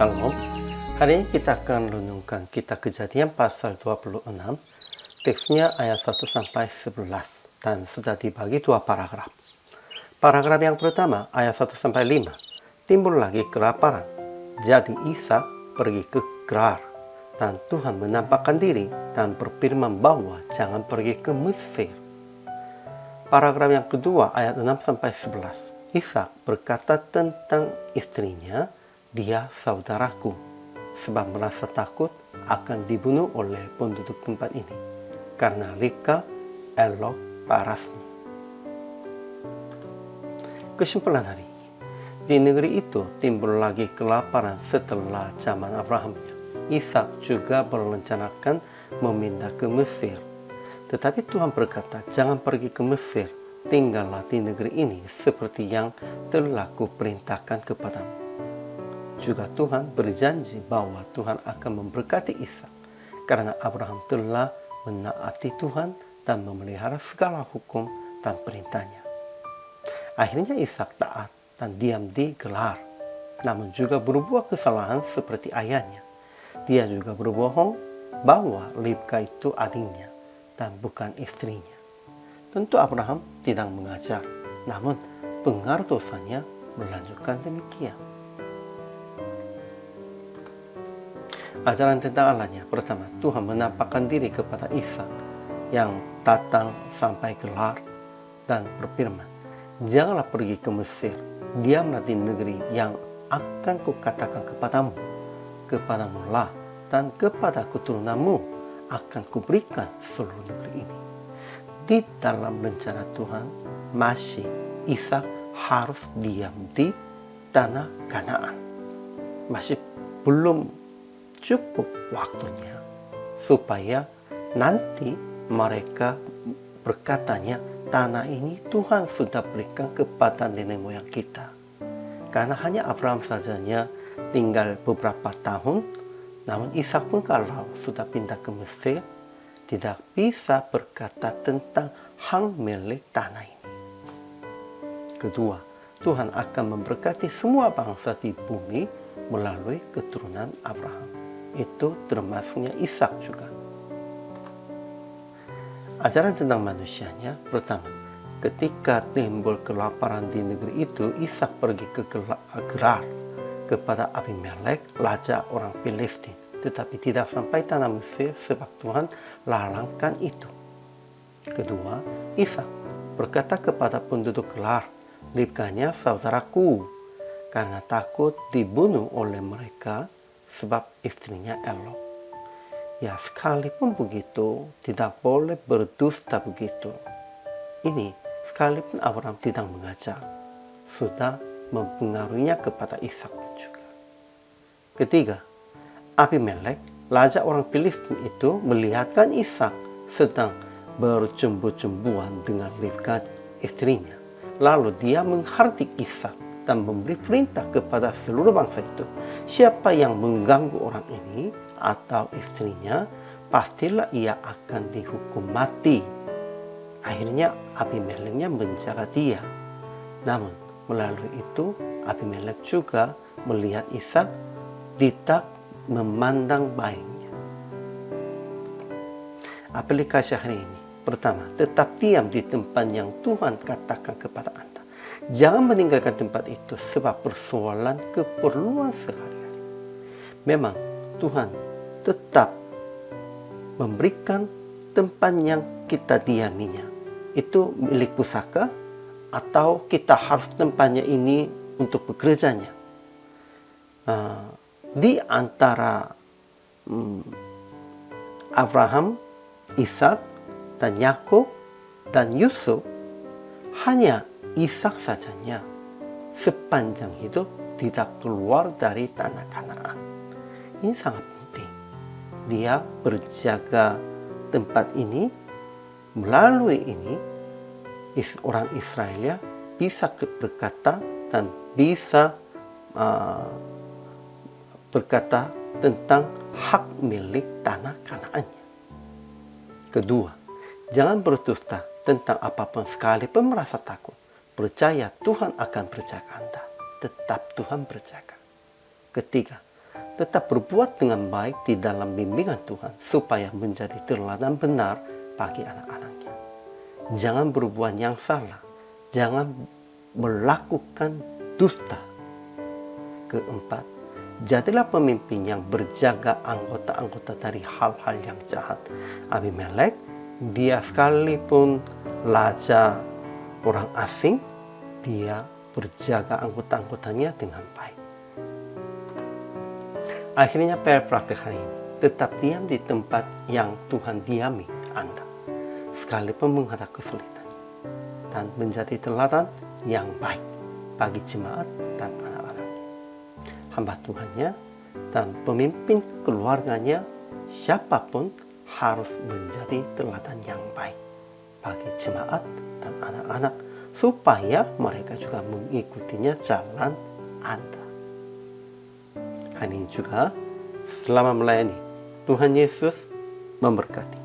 Shalom. Hari ini kita akan renungkan Kitab Kejadian pasal 26. Teksnya ayat 1 sampai 11 dan sudah dibagi dua paragraf. Paragraf yang pertama ayat 1 sampai 5. Timbul lagi kelaparan. Jadi Ishak pergi ke Gerar dan Tuhan menampakkan diri dan berfirman bahwa jangan pergi ke Mesir. Paragraf yang kedua ayat 6 sampai 11. Ishak berkata tentang istrinya, dia saudaraku, sebab merasa takut akan dibunuh oleh penduduk tempat ini, karena Ribka elok parasnya. Kesimpulan hari ini, di negeri itu timbul lagi kelaparan setelah zaman Abrahamnya. Ishak juga merencanakan memindah ke Mesir. Tetapi Tuhan berkata, jangan pergi ke Mesir, tinggallah di negeri ini seperti yang telah kuperintahkan kepadamu. Juga Tuhan berjanji bahwa Tuhan akan memberkati Ishak karena Abraham telah menaati Tuhan dan memelihara segala hukum dan perintahnya. Akhirnya Ishak taat dan diam di Gerar, namun juga berbuat kesalahan seperti ayahnya. Dia juga berbohong bahwa Ribka itu adiknya dan bukan istrinya. Tentu Abraham tidak mengajar, namun pengaruh dosanya melanjutkan demikian. Ajaran tentang Allahnya. Pertama, Tuhan menampakkan diri kepada Ishak yang datang sampai Gerar dan berfirman, janganlah pergi ke Mesir, diamlah di negeri yang akan kukatakan kepadamu lah dan kepada keturunanmu akan kuberikan seluruh negeri ini. Di dalam rencana Tuhan, masih Ishak harus diam di tanah Kanaan. Masih belum cukup waktunya supaya nanti mereka berkatanya, tanah ini Tuhan sudah berikan kepada nenek moyang kita. Karena hanya Abraham sajanya tinggal beberapa tahun, namun Ishak pun kalau sudah pindah ke Mesir, tidak bisa berkata tentang hak milik tanah ini. Kedua, Tuhan akan memberkati semua bangsa di bumi melalui keturunan Abraham. Itu termasuknya Ishak juga. Ajaran tentang manusianya. Pertama, ketika timbul kelaparan di negeri itu, Ishak pergi ke Gerar kepada Abimelek, raja orang Filistin. Tetapi tidak sampai tanah Mesir sebab Tuhan larangkan itu. Kedua, Ishak berkata kepada penduduk Gerar, Ribkanya saudaraku, karena takut dibunuh oleh mereka sebab istrinya elok. Ya, sekalipun begitu, tidak boleh berdusta begitu. Ini sekalipun Abraham tidak mengajar, sudah mempengaruhinya kepada Ishak juga. Ketiga, Abimelek, raja orang Filistin itu melihatkan Ishak sedang bercumbu-cumbuan dengan Ribka istrinya. Lalu dia menghardik Ishak dan memberi perintah kepada seluruh bangsa itu, siapa yang mengganggu orang ini atau istrinya, pastilah ia akan dihukum mati. Akhirnya Abimeleknya menjaga dia. Namun melalui itu Abimelek juga melihat Ishak tidak memandang baiknya. Aplikasi hari ini. Pertama, tetap diam di tempat yang Tuhan katakan kepada Anda. Jangan meninggalkan tempat itu sebab persoalan keperluan sehari-hari. Memang Tuhan tetap memberikan tempat yang kita diaminya. Itu milik pusaka atau kita harus tempatnya ini untuk bekerjanya. Di antara Abraham, Ishak, dan Yakub, dan Yusuf, hanya Ishak sajanya sepanjang hidup tidak keluar dari tanah Kanaan. Ini sangat penting. Dia berjaga tempat ini, melalui ini orang Israel bisa berkata dan bisa berkata tentang hak milik tanah Kanaannya. Kedua, jangan berdusta tentang apapun sekalipun merasa takut. Percaya Tuhan akan berjaga Anda. Tetap Tuhan berjaga. Ketiga, tetap berbuat dengan baik di dalam bimbingan Tuhan supaya menjadi teladan benar bagi anak-anaknya. Jangan berbuat yang salah, jangan melakukan dusta. Keempat, jadilah pemimpin yang berjaga anggota-anggota dari hal-hal yang jahat. Abimelek, dia sekalipun raja orang asing, dia berjaga anggota-anggotanya dengan baik. Akhirnya praktek hari ini, tetap diam di tempat yang Tuhan diami Anda, sekalipun menghadapi kesulitan, dan menjadi teladan yang baik bagi jemaat dan anak-anaknya. Hamba Tuhannya dan pemimpin keluarganya, siapapun harus menjadi teladan yang baik bagi jemaat dan anak-anak, supaya mereka juga mengikutinya jalan Anda. Hari ini juga, selamat melayani. Tuhan Yesus memberkati.